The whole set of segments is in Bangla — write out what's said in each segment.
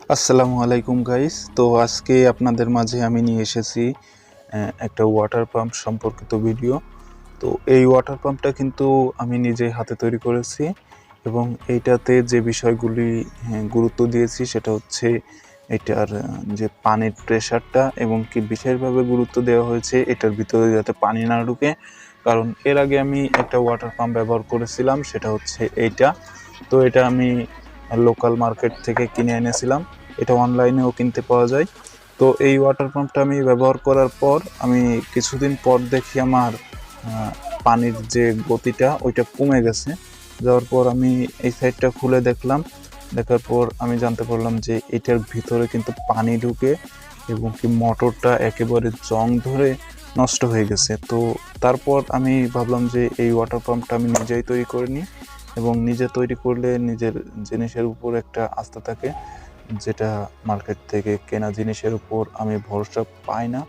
আসসালামু আলাইকুম গাইস। তো আজকে আপনাদের মাঝে আমি নিয়ে এসেছি একটা ওয়াটার পাম্প সম্পর্কিত ভিডিও। তো এই ওয়াটার পাম্পটা কিন্তু আমি নিজে হাতে তৈরি করেছি এবং এইটাতে যে বিষয়গুলি গুরুত্ব দিয়েছি সেটা হচ্ছে এটার যে পানির প্রেশারটা, এবং কি বিশেষভাবে গুরুত্ব দেওয়া হয়েছে এটার ভিতরে যাতে পানি না ঢুকে। কারণ এর আগে আমি একটা ওয়াটার পাম্প ব্যবহার করেছিলাম, সেটা হচ্ছে এইটা। তো এটা আমি লোকাল মার্কেট থেকে কিনে এনেছিলাম, এটা অনলাইনেও কিনতে পাওয়া যায়। তো এই ওয়াটার পাম্পটা আমি ব্যবহার করার পর আমি কিছুদিন পর দেখি আমার পানির যে গতিটা ওইটা কমে গেছে। যাওয়ার পর আমি এই সাইডটা খুলে দেখলাম, দেখার পর আমি জানতে পারলাম যে এটার ভিতরে কিন্তু পানি ঢুকে এবং কি মোটরটা একেবারে জং ধরে নষ্ট হয়ে গেছে। তো তারপর আমি ভাবলাম যে এই ওয়াটার পাম্পটা আমি নিজেই তৈরি করে নিই, এবং নিজে তৈরি করলে নিজের জিনিসের উপর একটা আস্থা থাকে, যেটা মার্কেট থেকে কেনা জিনিসের উপর আমি ভরসা পাই না।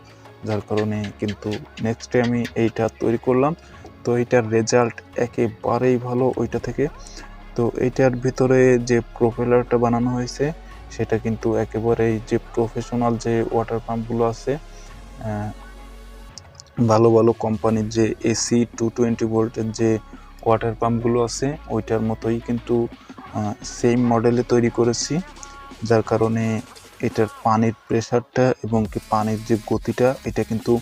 যার কারণে কিন্তু নেক্সটে আমি এইটা তৈরি করলাম। তো এইটার রেজাল্ট একেবারেই ভালো ওইটা থেকে। তো এইটার ভিতরে যে প্রোপেলারটা বানানো হয়েছে সেটা কিন্তু একেবারেই যে প্রফেশনাল যে ওয়াটার পাম্পগুলো আছে, ভালো ভালো কোম্পানির যে এসি 220 ভোল্টের যে ওয়াটার পাম্পগুলো আছে ওইটার মতোই কিন্তু সেম মডেলে তৈরি করেছি। যার কারণে এটার পানির প্রেশারটা এবং কি পানির যে গতিটা এটা কিন্তু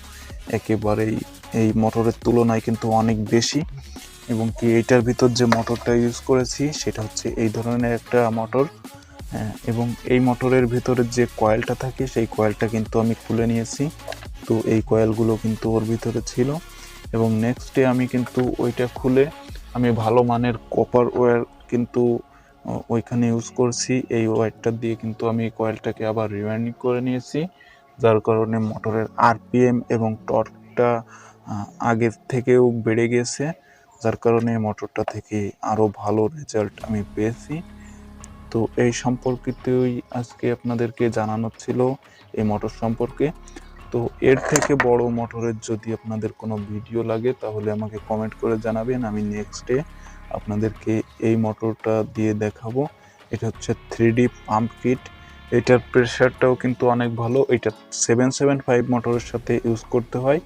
একেবারেই এই মোটরের তুলনায় কিন্তু অনেক বেশি। এবং কি এটার ভিতর যে মোটরটা ইউজ করেছি সেটা হচ্ছে এই ধরনের একটা মোটর, এবং এই মোটরের ভিতরে যে কয়েলটা থাকে সেই কয়েলটা কিন্তু আমি খুলে নিয়েছি। তো এই কয়েলগুলো কিন্তু ওর ভিতরে ছিল, এবং নেক্সটে আমি কিন্তু ওইটা খুলে আমি ভালো মানের কপার ওয়্যার কিন্তু ওইখানে ইউজ করছি। এই ওয়্যারটা দিয়ে কিন্তু আমি কয়েলটাকে আবার রিওয়াইন্ডিং করে নিয়েছি, যার কারণে মোটরের আরপিএম এবং টর্কটা আগের থেকেও বেড়ে গেছে। যার কারণে মোটরটা থেকে আরও ভালো রেজাল্ট আমি পেয়েছি। তো এই সম্পর্কিতই আজকে আপনাদেরকে জানানো ছিল এই মোটর সম্পর্কে। তো এর থেকে বড় মোটরের যদি আপনাদের কোনো ভিডিও লাগে তাহলে আমাকে কমেন্ট করে জানাবেন, আমি নেক্সটে আপনাদেরকে এই মোটরটা দিয়ে দেখাবো। এটা হচ্ছে 3D পাম্প কিট। এটার প্রেশারটাও কিন্তু অনেক ভালো। এটা 775 মোটরের সাথে ইউজ করতে হয়।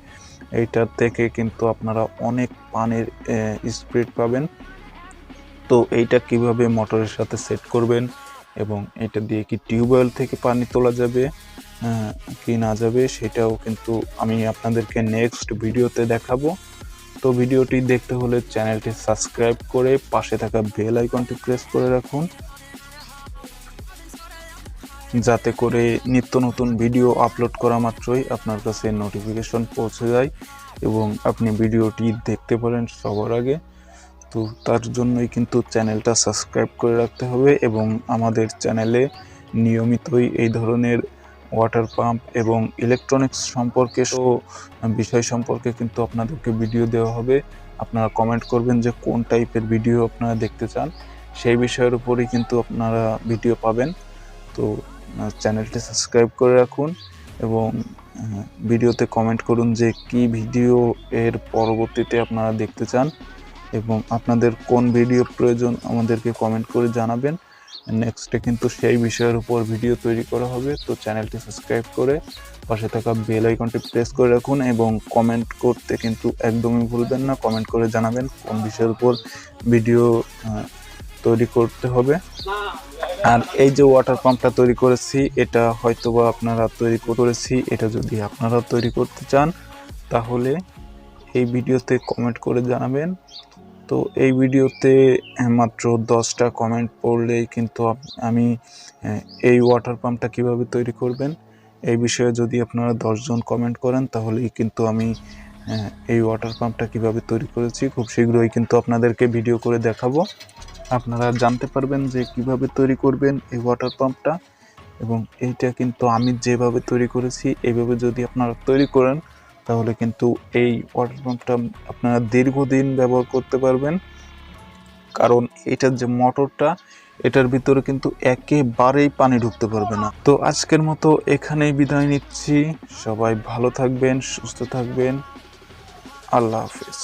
এইটার থেকে কিন্তু আপনারা অনেক পানির স্পিড পাবেন। তো এইটা কিভাবে মোটরের সাথে সেট করবেন এবং এটা দিয়ে কি টিউবওয়েল থেকে পানি তোলা যাবে কি না যাবে সেটাও কিন্তু আমি আপনাদেরকে নেক্সট ভিডিওতে দেখাবো। তো ভিডিওটি দেখতে হলে চ্যানেলটি সাবস্ক্রাইব করে পাশে থাকা বেল আইকনটি প্রেস করে রাখুন, যাতে করে নিত্য নতুন ভিডিও আপলোড করা মাত্রই আপনার কাছে নোটিফিকেশন পৌঁছে যায় এবং আপনি ভিডিওটি দেখতে পারেন সবার আগে। তো তার জন্যই কিন্তু চ্যানেলটা সাবস্ক্রাইব করে রাখতে হবে, এবং আমাদের চ্যানেলে নিয়মিতই এই ধরনের ওয়াটার পাম্প এবং ইলেকট্রনিক্স সম্পর্কে বিষয় সম্পর্কে কিন্তু আপনাদেরকে ভিডিও দেওয়া হবে। আপনারা কমেন্ট করবেন যে কোন টাইপের ভিডিও আপনারা দেখতে চান, সেই বিষয়ের উপরেই কিন্তু আপনারা ভিডিও পাবেন। তো চ্যানেলটি সাবস্ক্রাইব করে রাখুন এবং ভিডিওতে কমেন্ট করুন যে কি ভিডিও এর পরবর্তীতে আপনারা দেখতে চান, এবং আপনাদের কোন ভিডিও প্রয়োজন আমাদেরকে কমেন্ট করে জানাবেন। নেক্সটে কিন্তু সেই বিষয়ের উপর ভিডিও তৈরি করা হবে। তো চ্যানেলটি সাবস্ক্রাইব করে পাশে থাকা বেল আইকনটি প্রেস করে রাখুন, এবং কমেন্ট করতে কিন্তু একদমই ভুলবেন না। কমেন্ট করে জানাবেন কোন বিষয়ের উপর ভিডিও তৈরি করতে হবে। আর এই যে ওয়াটার পাম্পটা তৈরি করেছি এটা হয়তোবা আপনারা তৈরি করেছি, এটা যদি আপনারা তৈরি করতে চান তাহলে এই ভিডিওতে কমেন্ট করে জানাবেন। তো এই ভিডিওতে মাত্র 10টা কমেন্ট পড়লেই কিন্তু আমি এই ওয়াটার পাম্পটা কিভাবে তৈরি করবেন এই বিষয়ে যদি আপনারা 10 জন কমেন্ট করেন তাহলেই কিন্তু আমি এই ওয়াটার পাম্পটা কিভাবে তৈরি করেছি খুব শীঘ্রই কিন্তু আপনাদেরকে ভিডিও করে দেখাবো। আপনারা জানতে পারবেন যে কিভাবে তৈরি করবেন এই ওয়াটার পাম্পটা, এবং এইটা কিন্তু আমি যেভাবে তৈরি করেছি এইভাবে যদি আপনারা তৈরি করেন তাহলে কিন্তু এই ওয়াটার পাম্পটা আপনারা দীর্ঘদিন ব্যবহার করতে পারবেন। কারণ এটার যে মোটরটা এটার ভিতরে কিন্তু একেবারেই পানি ঢুকতে পারবে না। তো আজকের মতো এখানেই বিদায় নিচ্ছি। সবাই ভালো থাকবেন, সুস্থ থাকবেন। আল্লাহ হাফেজ।